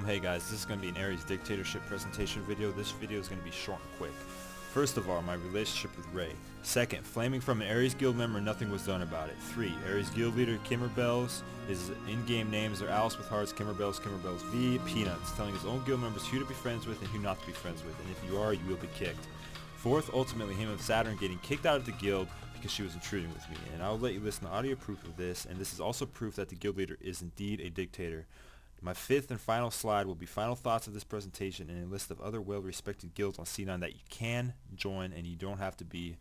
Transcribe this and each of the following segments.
Hey guys, this is going to be an Aries Dictatorship presentation video. This video is going to be short and quick. First of all, my relationship with Ray. Second, flaming from an Aries guild member, nothing was done about it. 3, Aries guild leader Kimmerbells. His in-game names are Alice with Hearts, Kimmerbells, Kimmerbells V, Peanuts, telling his own guild members who to be friends with and who not to be friends with, and if you are, you will be kicked. Fourth, ultimately him and Saturn getting kicked out of the guild because she was intruding with me, and I'll let you listen to audio proof of this, and this is also proof that the guild leader is indeed a dictator. My fifth and final slide will be final thoughts of this presentation and a list of other well-respected guilds on C9 that you can join, and you don't have to be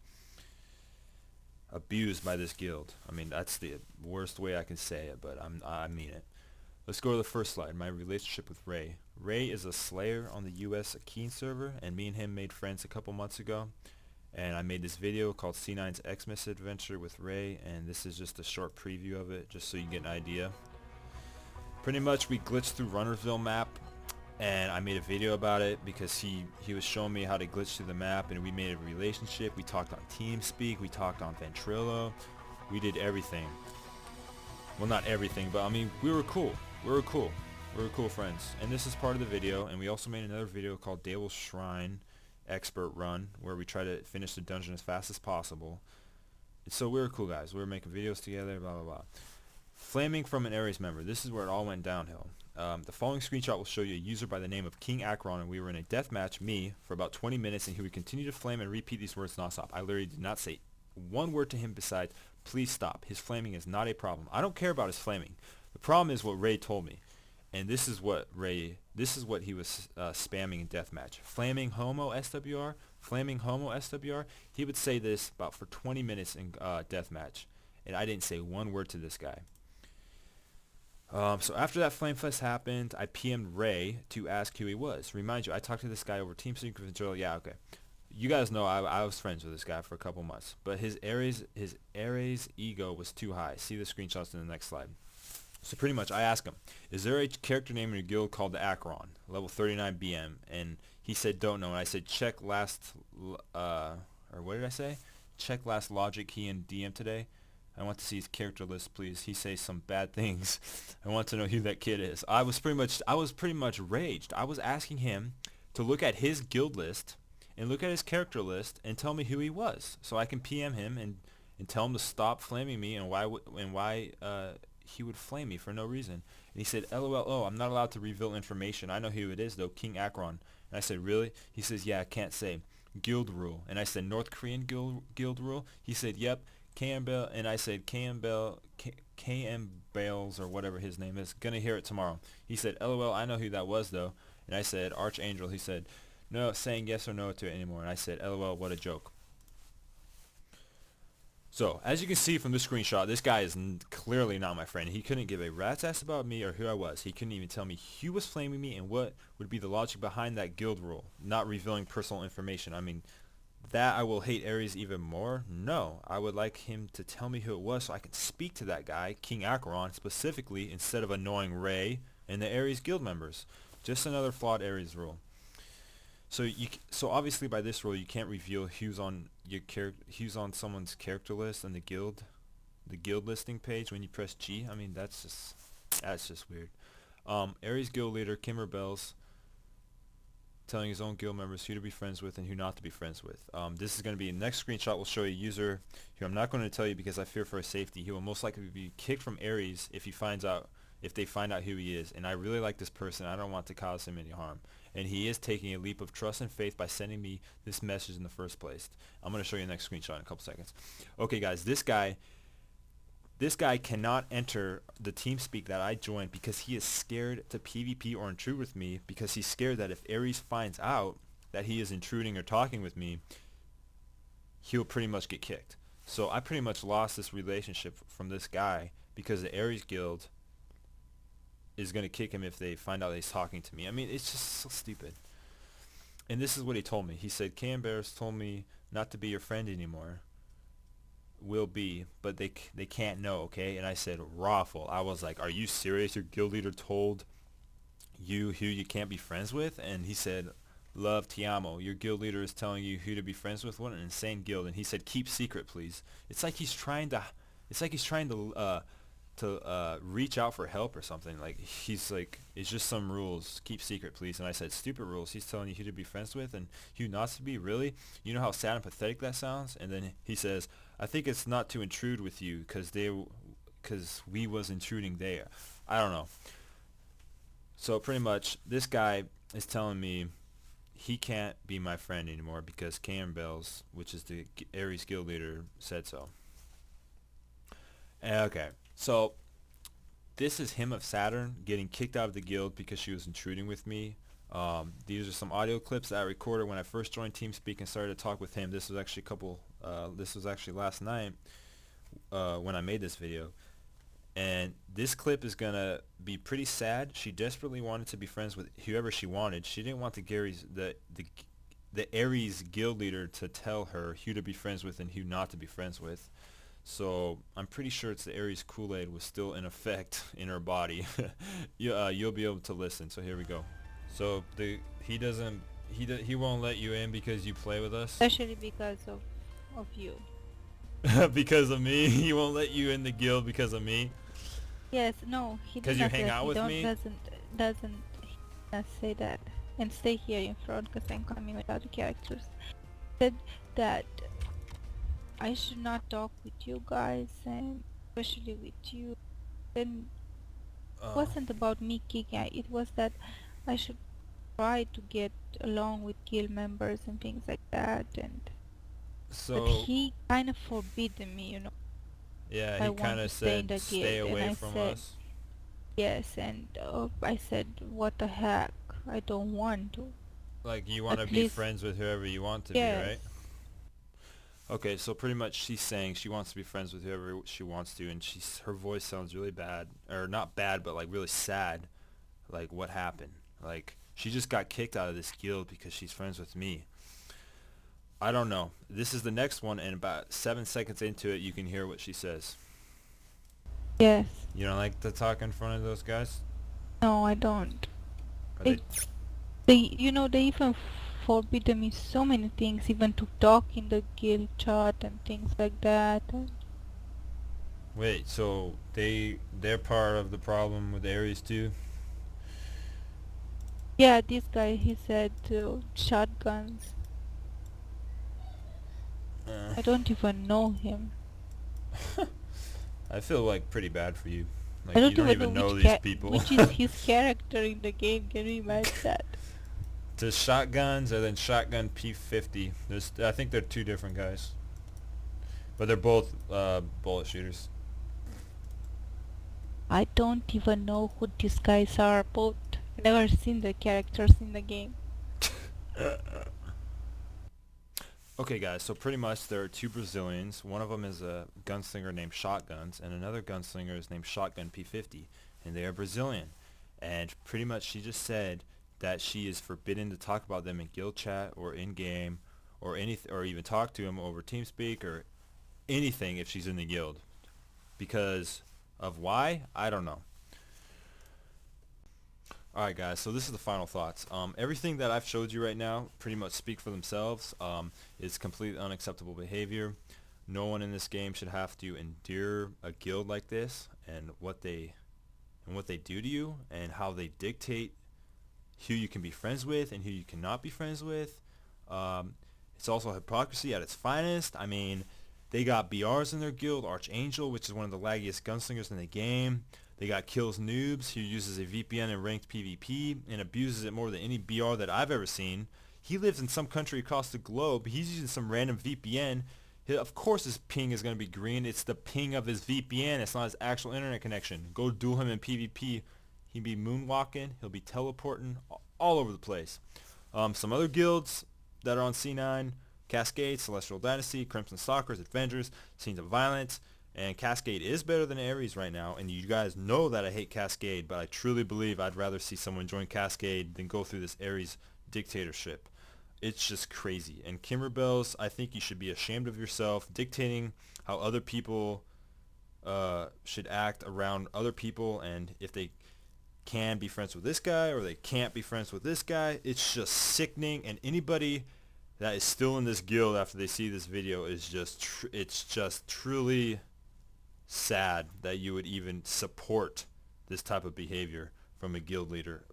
abused by this guild. I mean, that's the worst way I can say it, but I mean it. Let's go to the first slide, my relationship with Ray. Ray is a slayer on the US Akeen server, and me and him made friends a couple months ago. And I made this video called C9's Xmas Adventure with Ray, and this is just a short preview of it, just so you get an idea. Pretty much we glitched through Runnersville map, and I made a video about it because he was showing me how to glitch through the map, and we made a relationship. We talked on TeamSpeak, we talked on Ventrilo, we did everything. Well, not everything, but I mean, we were cool. We were cool friends. And this is part of the video, and we also made another video called Devil's Shrine Expert Run, where we try to finish the dungeon as fast as possible. And so we were cool guys. We were making videos together, blah, blah, blah. Flaming from an Aries member. This is where it all went downhill. The following screenshot will show you a user by the name of King Akron, and we were in a death match, me, for about 20 minutes, and he would continue to flame and repeat these words nonstop. I literally did not say one word to him besides, please stop. His flaming is not a problem. I don't care about his flaming. The problem is what Ray told me. And this is what he was spamming in deathmatch. Flaming homo SWR, flaming homo SWR. He would say this about for 20 minutes in deathmatch, and I didn't say one word to this guy. So after that flame fest happened, I PM'd Ray to ask who he was. Remind you, I talked to this guy over TeamSpeak with Dictatorial. Yeah, okay. You guys know I was friends with this guy for a couple months, but his Aries ego was too high. See the screenshots in the next slide. So pretty much, I asked him, is there a character name in your guild called the Akron, level 39 BM? And he said, don't know. And I said, check last, or what did I say? Check last logic key in DM today. I want to see his character list, please. He says some bad things. I want to know who that kid is. I was pretty much raged. I was asking him to look at his guild list and look at his character list and tell me who he was, so I can PM him and tell him to stop flaming me and why he would flame me for no reason. And he said, LOL, oh, I'm not allowed to reveal information. I know who it is though, King Akron. And I said, really? He says, yeah, I can't say. Guild rule. And I said, North Korean guild rule? He said, yep. Campbell, and I said Campbell's or whatever his name is. Gonna hear it tomorrow. He said, LOL, I know who that was though. And I said, Archangel. He said, no, saying yes or no to it anymore. And I said, LOL, what a joke. So, as you can see from this screenshot, this guy is clearly not my friend. He couldn't give a rat's ass about me or who I was. He couldn't even tell me who was flaming me and what would be the logic behind that guild rule, not revealing personal information. I mean, that I will hate Aries even more? No. I would like him to tell me who it was so I can speak to that guy, King Akron, specifically, instead of annoying Ray and the Aries guild members. Just another flawed Aries rule. So obviously by this rule you can't reveal who's on someone's character list on the guild listing page when you press G. I mean, that's just weird. Aries guild leader Kimmerbells telling his own guild members who to be friends with and who not to be friends with. This is going to be, next screenshot will show a user who I'm not going to tell you because I fear for his safety. He will most likely be kicked from Aries if they find out who he is. And I really like this person. I don't want to cause him any harm. And he is taking a leap of trust and faith by sending me this message in the first place. I'm going to show you the next screenshot in a couple seconds. Okay guys, this guy cannot enter the TeamSpeak that I joined because he is scared to PvP or intrude with me, because he's scared that if Aries finds out that he is intruding or talking with me, he'll pretty much get kicked. So I pretty much lost this relationship from this guy because the Aries guild is going to kick him if they find out that he's talking to me. I mean, it's just so stupid. And this is what he told me. He said, Cam Bears told me not to be your friend anymore. Will be, but they can't know, okay? And I said, Raffle. I was like, are you serious? Your guild leader told you who you can't be friends with? And he said, love Tiamo. Your guild leader is telling you who to be friends with. What an insane guild. And he said, keep secret, please. It's like he's trying to reach out for help or something. Like, he's like, it's just some rules, keep secret, please. And I said, stupid rules. He's telling you who to be friends with and who not to be. Really? You know how sad and pathetic that sounds? And then he says, I think it's not to intrude with you because we was intruding there. I don't know. So pretty much this guy is telling me he can't be my friend anymore because Cam Bells, which is the Aries guild leader, said so. Okay, so this is him of Saturn getting kicked out of the guild because she was intruding with me. These are some audio clips that I recorded when I first joined TeamSpeak and started to talk with him. This was actually this was actually last night when I made this video. And this clip is gonna be pretty sad. She desperately wanted to be friends with whoever she wanted. She didn't want the Aries guild leader to tell her who to be friends with and who not to be friends with. So I'm pretty sure it's the Aries Kool-Aid was still in effect in her body. You'll be able to listen. So here we go. So he won't let you in because you play with us. Especially because of you. Because of me, he won't let you in the guild because of me. Yes, no, he Because you hang out with me. Doesn't say that and stay here in front because I'm coming with other characters. Said that I should not talk with you guys and especially with you. Then it wasn't about me kicking. It was that I should try to get along with guild members and things like that. And but he kind of forbidden me, you know. Yeah, he kind of said, stay away from us. Yes, and I said, what the heck, I don't want to. Like, you want to be friends with whoever you want to be, right? Okay, so pretty much she's saying she wants to be friends with whoever she wants to, and her voice sounds really bad. Or not bad, but like really sad. Like, what happened? Like, she just got kicked out of this guild because she's friends with me. I don't know. This is the next one, and about 7 seconds into it, you can hear what she says. Yes. You don't like to talk in front of those guys? No, I don't. They even forbidden me so many things, even to talk in the guild chat and things like that. Wait, so they're part of the problem with Aries too? Yeah, this guy, he said shotguns. I don't even know him. I feel like pretty bad for you. Like, I don't you don't even know these people. Which is his character in the game. Can you imagine that? There's shotguns and then shotgun P50. I think they're two different guys, but they're both bullet shooters. I don't even know who these guys are. Both never seen the characters in the game. Okay, guys, so pretty much there are two Brazilians. One of them is a gunslinger named Shotguns, and another gunslinger is named Shotgun P50, and they are Brazilian. And pretty much she just said that she is forbidden to talk about them in guild chat or in game or anything, or even talk to them over TeamSpeak or anything if she's in the guild. Because of why? I don't know. Alright guys, so this is the final thoughts. Everything that I've showed you right now pretty much speak for themselves. It's completely unacceptable behavior. No one in this game should have to endure a guild like this and what they do to you and how they dictate who you can be friends with and who you cannot be friends with. It's also hypocrisy at its finest. I mean, they got BRs in their guild, Archangel, which is one of the laggiest gunslingers in the game. They got Kills Noobs, who uses a VPN in ranked PvP and abuses it more than any BR that I've ever seen. He lives in some country across the globe. He's using some random VPN. Of course his ping is going to be green. It's the ping of his VPN. It's not his actual internet connection. Go duel him in PvP. He'll be moonwalking. He'll be teleporting all over the place. Some other guilds that are on C9, Cascade, Celestial Dynasty, Crimson Stalkers, Avengers, Scenes of Violence. And Cascade is better than Aries right now, and you guys know that I hate Cascade, but I truly believe I'd rather see someone join Cascade than go through this Aries dictatorship. It's just crazy. And Kimber Bells, I think you should be ashamed of yourself, dictating how other people should act around other people, and if they can be friends with this guy or they can't be friends with this guy. It's just sickening, and anybody that is still in this guild after they see this video is just it's just truly sad that you would even support this type of behavior from a guild leader.